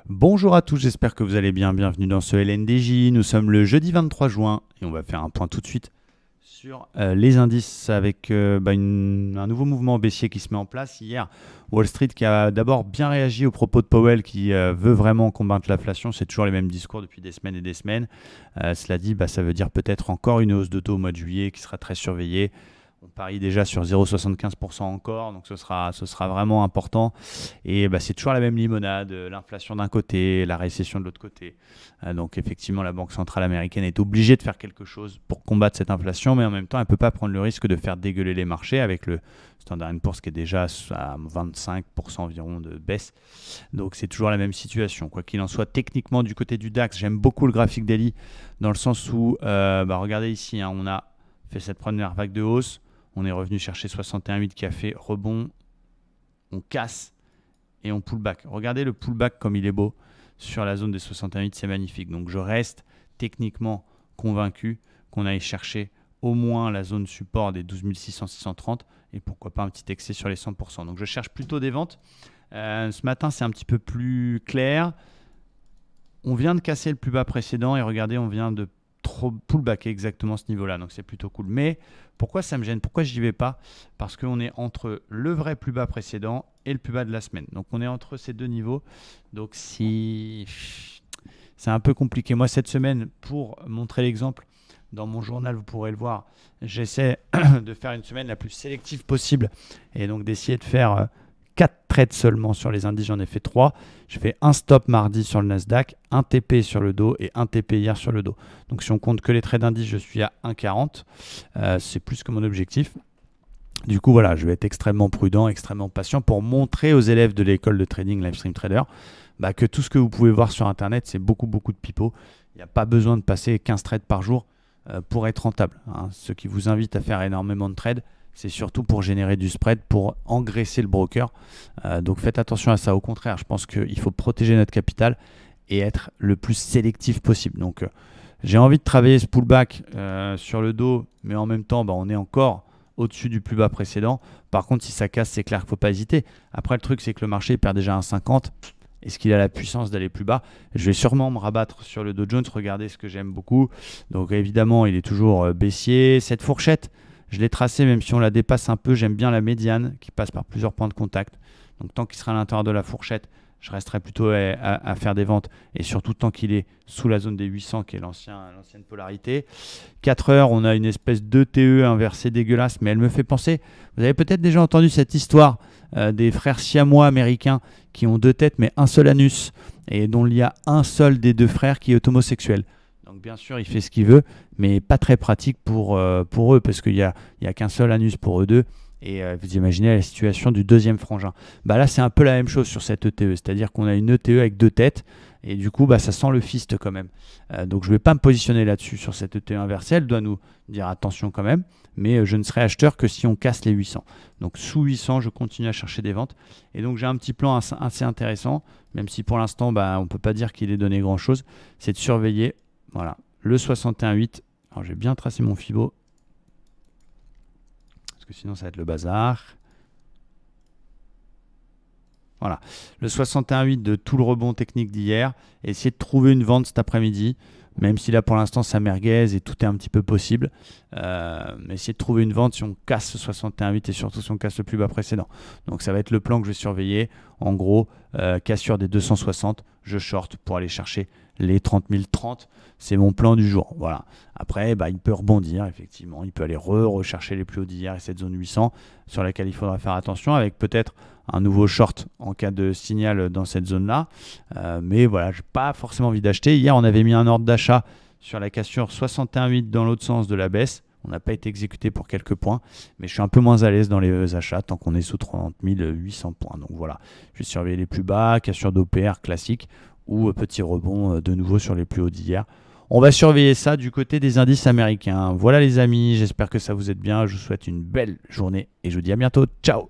Bonjour à tous, j'espère que vous allez bien. Bienvenue dans ce LNDJ. Nous sommes le jeudi 23 juin et on va faire un point tout de suite sur les indices avec un nouveau mouvement baissier qui se met en place. Hier, Wall Street qui a d'abord bien réagi aux propos de Powell qui veut vraiment combattre l'inflation. C'est toujours les mêmes discours depuis des semaines et des semaines. Cela dit, ça veut dire peut-être encore une hausse de taux au mois de juillet qui sera très surveillée. On parie déjà sur 0,75% encore, donc ce sera vraiment important. Et c'est toujours la même limonade, l'inflation d'un côté, la récession de l'autre côté. Donc effectivement, la Banque centrale américaine est obligée de faire quelque chose pour combattre cette inflation, mais en même temps, elle ne peut pas prendre le risque de faire dégueuler les marchés avec le Standard & Poor's qui est déjà à 25% environ de baisse. Donc c'est toujours la même situation. Quoi qu'il en soit, techniquement, du côté du DAX, j'aime beaucoup le graphique daily dans le sens où, regardez ici, on a fait cette première vague de hausse. On est revenu chercher 61,8 qui a fait rebond, on casse et on pull back. Regardez le pullback comme il est beau sur la zone des 61,8, c'est magnifique. Donc je reste techniquement convaincu qu'on aille chercher au moins la zone support des 12 600-630 et pourquoi pas un petit excès sur les 100%. Donc je cherche plutôt des ventes. Ce matin, c'est un petit peu plus clair. On vient de casser le plus bas précédent et regardez, on vient de pullbacker exactement ce niveau-là. Donc c'est plutôt cool. Mais pourquoi ça me gêne? Pourquoi je n'y vais pas? Parce qu'on est entre le vrai plus bas précédent et le plus bas de la semaine. Donc on est entre ces deux niveaux. Donc c'est un peu compliqué. Moi, cette semaine, pour montrer l'exemple, dans mon journal, vous pourrez le voir, j'essaie de faire une semaine la plus sélective possible et donc d'essayer de faire 4 trades seulement sur les indices, j'en ai fait 3. Je fais un stop mardi sur le Nasdaq, un TP sur le dos et un TP hier sur le dos. Donc si on compte que les trades d'indices, je suis à 1,40. C'est plus que mon objectif. Du coup, voilà, je vais être extrêmement prudent, extrêmement patient pour montrer aux élèves de l'école de trading Livestream Trader que tout ce que vous pouvez voir sur Internet, c'est beaucoup de pipeaux. Il n'y a pas besoin de passer 15 trades par jour pour être rentable. Ce qui vous invite à faire énormément de trades, c'est surtout pour générer du spread, pour engraisser le broker. Donc faites attention à ça. Au contraire, je pense qu'il faut protéger notre capital et être le plus sélectif possible. Donc j'ai envie de travailler ce pullback sur le dos, mais en même temps, on est encore au-dessus du plus bas précédent. Par contre, si ça casse, c'est clair qu'il ne faut pas hésiter. Après, le truc, c'est que le marché perd déjà 1,50. Est-ce qu'il a la puissance d'aller plus bas? Je vais sûrement me rabattre sur le Dow Jones. Regardez ce que j'aime beaucoup. Donc évidemment, il est toujours baissier. Cette fourchette, je l'ai tracée, même si on la dépasse un peu. J'aime bien la médiane qui passe par plusieurs points de contact. Donc tant qu'il sera à l'intérieur de la fourchette, je resterai plutôt à faire des ventes. Et surtout tant qu'il est sous la zone des 800, qui est l'ancienne polarité. 4 heures, on a une espèce d'ETE inversée dégueulasse, mais elle me fait penser. Vous avez peut-être déjà entendu cette histoire des frères siamois américains qui ont 2 têtes, mais un seul anus, et dont il y a un seul des 2 frères qui est homosexuel. Donc bien sûr, il fait ce qu'il veut, mais pas très pratique pour eux, parce qu'il n'y a qu'un seul anus pour eux deux. Et vous imaginez la situation du deuxième frangin. Là, c'est un peu la même chose sur cette ETE, c'est-à-dire qu'on a une ETE avec 2 têtes, et du coup, ça sent le fist quand même. Donc je ne vais pas me positionner là-dessus sur cette ETE inversée, elle doit nous dire attention quand même, mais je ne serai acheteur que si on casse les 800. Donc sous 800, je continue à chercher des ventes. Et donc j'ai un petit plan assez intéressant, même si pour l'instant, on ne peut pas dire qu'il ait donné grand-chose, c'est de surveiller le 61,8. Alors j'ai bien tracé mon Fibo, parce que sinon ça va être le bazar. Voilà, le 61,8 de tout le rebond technique d'hier. Essayez de trouver une vente cet après-midi, même si là pour l'instant ça merguez et tout est un petit peu possible. Mais essayez de trouver une vente si on casse ce 61,8 et surtout si on casse le plus bas précédent. Donc ça va être le plan que je vais surveiller. En gros, cassure des 260, je short pour aller chercher les 30 030. C'est mon plan du jour. Voilà. Après, il peut rebondir, effectivement. Il peut aller rechercher les plus hauts d'hier et cette zone 800 sur laquelle il faudra faire attention, avec peut-être un nouveau short en cas de signal dans cette zone-là. Mais voilà, je n'ai pas forcément envie d'acheter. Hier, on avait mis un ordre d'achat sur la cassure 61,8 dans l'autre sens de la baisse. On n'a pas été exécuté pour quelques points, mais je suis un peu moins à l'aise dans les achats tant qu'on est sous 30 800 points. Donc voilà, je vais surveiller les plus bas, cassure d'OPR classique ou petit rebond de nouveau sur les plus hauts d'hier. On va surveiller ça du côté des indices américains. Voilà les amis, j'espère que ça vous aide bien. Je vous souhaite une belle journée et je vous dis à bientôt. Ciao!